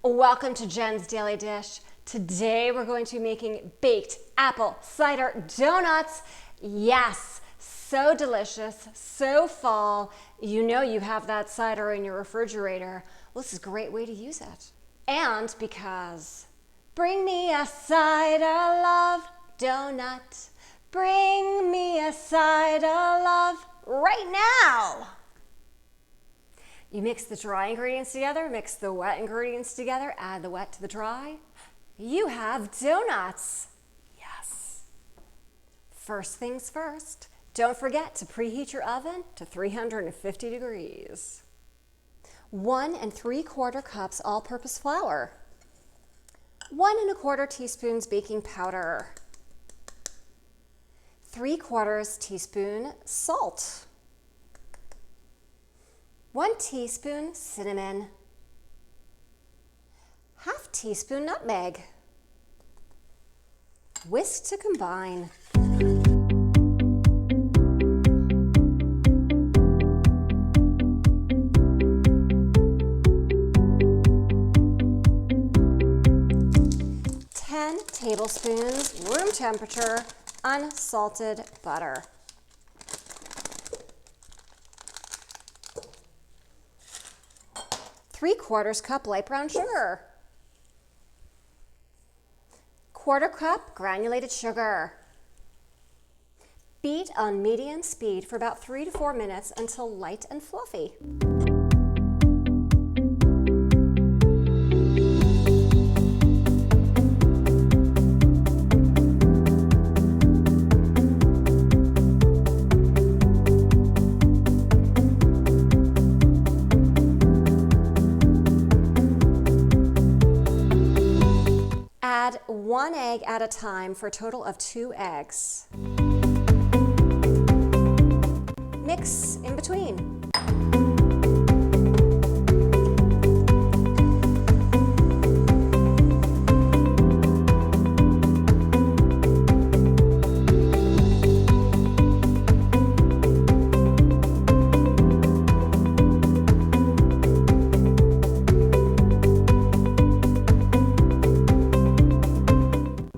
Welcome to Jen's Daily Dish. Today we're going to be making baked apple cider donuts. Yes, so delicious, so fall. You know you have that cider in your refrigerator. Well, this is a great way to use it. And because bring me a cider love donut. Bring me a cider love right now. You mix the dry ingredients together, mix the wet ingredients together, add the wet to the dry. You have donuts. Yes. First things first, don't forget to preheat your oven to 350 degrees. 1 3/4 cups all-purpose flour. 1 1/4 teaspoons baking powder. 3/4 teaspoon salt. 1 teaspoon cinnamon, 1/2 teaspoon nutmeg. Whisk to combine. Tablespoons room temperature unsalted butter. 3/4 cup light brown sugar. 1/4 cup granulated sugar. Beat on medium speed for about 3 to 4 minutes until light and fluffy. Add 1 egg at a time for a total of 2 eggs. Mix in between.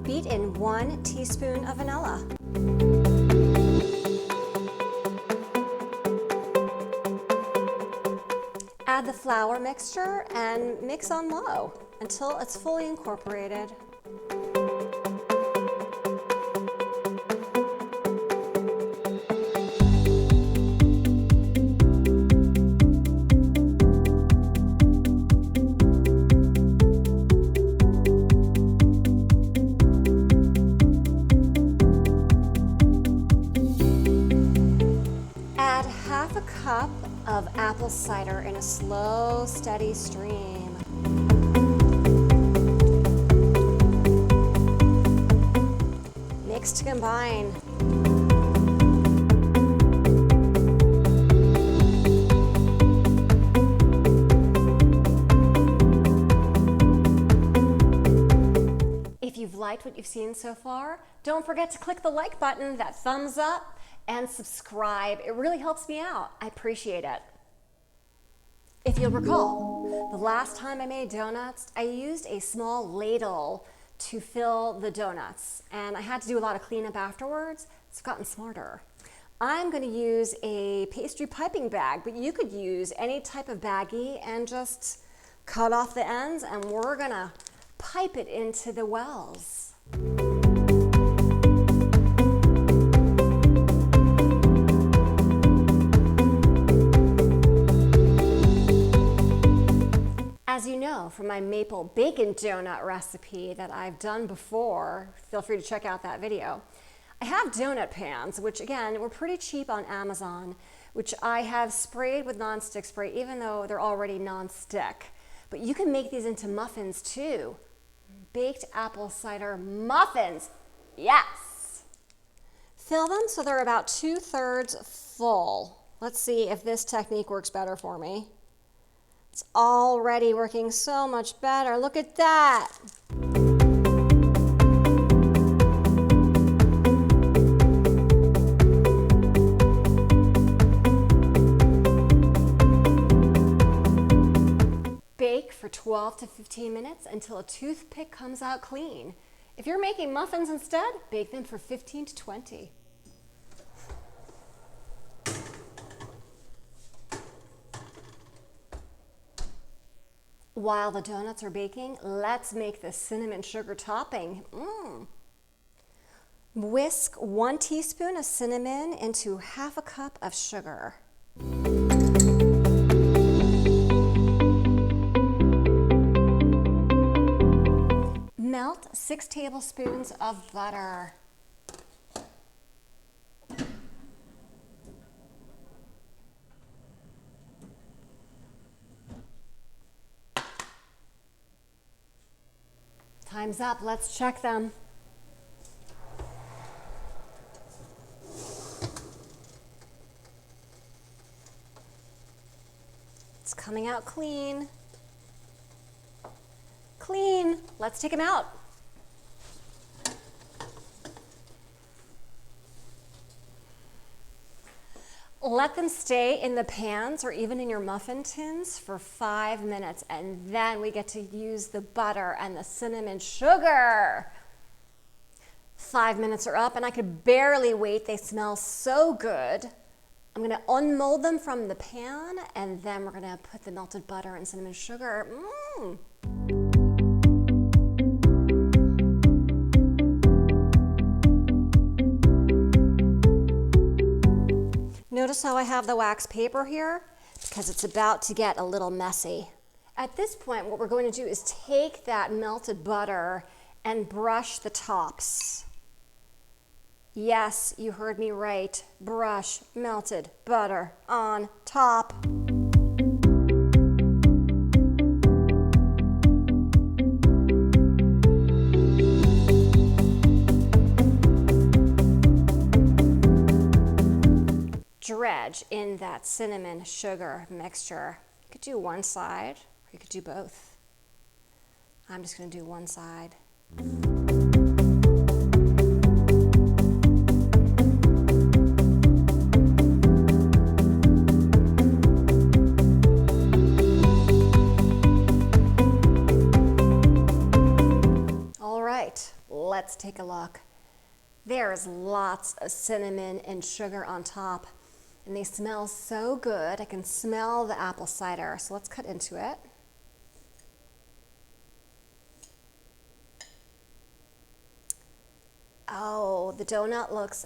Beat in 1 teaspoon of vanilla. Add the flour mixture and mix on low until it's fully incorporated. Add 1/2 cup of apple cider in a slow, steady stream. Mix to combine. If you've liked what you've seen so far, don't forget to click the like button, that thumbs up, and subscribe. It really helps me out. I appreciate it. If you'll recall, the last time I made donuts, I used a small ladle to fill the donuts, and I had to do a lot of cleanup afterwards. It's gotten smarter. I'm going to use a pastry piping bag, but you could use any type of baggie and just cut off the ends, and we're going to pipe it into the wells. As you know from my maple bacon donut recipe that I've done before, feel free to check out that video. I have donut pans, which again, were pretty cheap on Amazon, which I have sprayed with nonstick spray, even though they're already nonstick. But you can make these into muffins too. Baked apple cider muffins, yes! Fill them so they're about 2/3 full. Let's see if this technique works better for me. It's already working so much better. Look at that. Bake for for 12 to 15 minutes until a toothpick comes out clean. If you're making muffins instead, bake them for 15 to 20. While the donuts are baking, let's make the cinnamon sugar topping. Whisk 1 teaspoon of cinnamon into half a cup of sugar. Melt 6 tablespoons of butter. Time's up, let's check them. It's coming out clean. Clean, let's take them out. Let them stay in the pans or even in your muffin tins for 5 minutes, and then we get to use the butter and the cinnamon sugar. 5 minutes are up and I could barely wait. They smell so good. I'm gonna unmold them from the pan, and then we're gonna put the melted butter and cinnamon sugar. Notice how I have the wax paper here? Because it's about to get a little messy. At this point, what we're going to do is take that melted butter and brush the tops. Yes, you heard me right. Brush melted butter on top. Dredge in that cinnamon sugar mixture. You could do one side, or you could do both. I'm just going to do one side. All right, let's take a look. There's lots of cinnamon and sugar on top. And they smell so good. I can smell the apple cider. So let's cut into it. Oh, the donut looks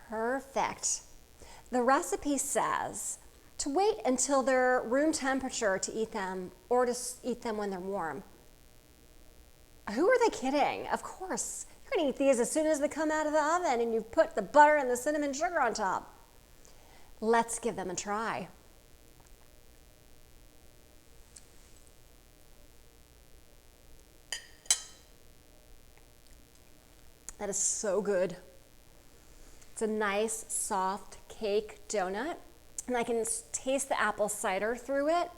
perfect. The recipe says to wait until they're room temperature to eat them, or to eat them when they're warm. Who are they kidding? Of course. You're gonna eat these as soon as they come out of the oven and you put the butter and the cinnamon sugar on top. Let's give them a try. That is so good. It's a nice, soft cake donut, and I can taste the apple cider through it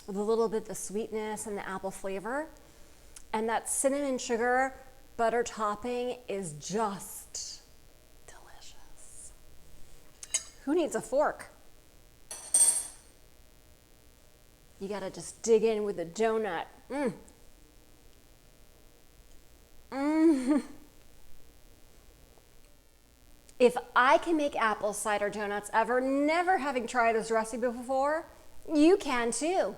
with a little bit of the sweetness and the apple flavor. And that cinnamon sugar butter topping is just delicious. Who needs a fork? You gotta just dig in with a donut. If I can make apple cider donuts ever, never having tried this recipe before, you can too.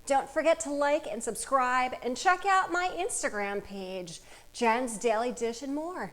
Don't forget to like and subscribe and check out my Instagram page, Jen's Daily Dish and More.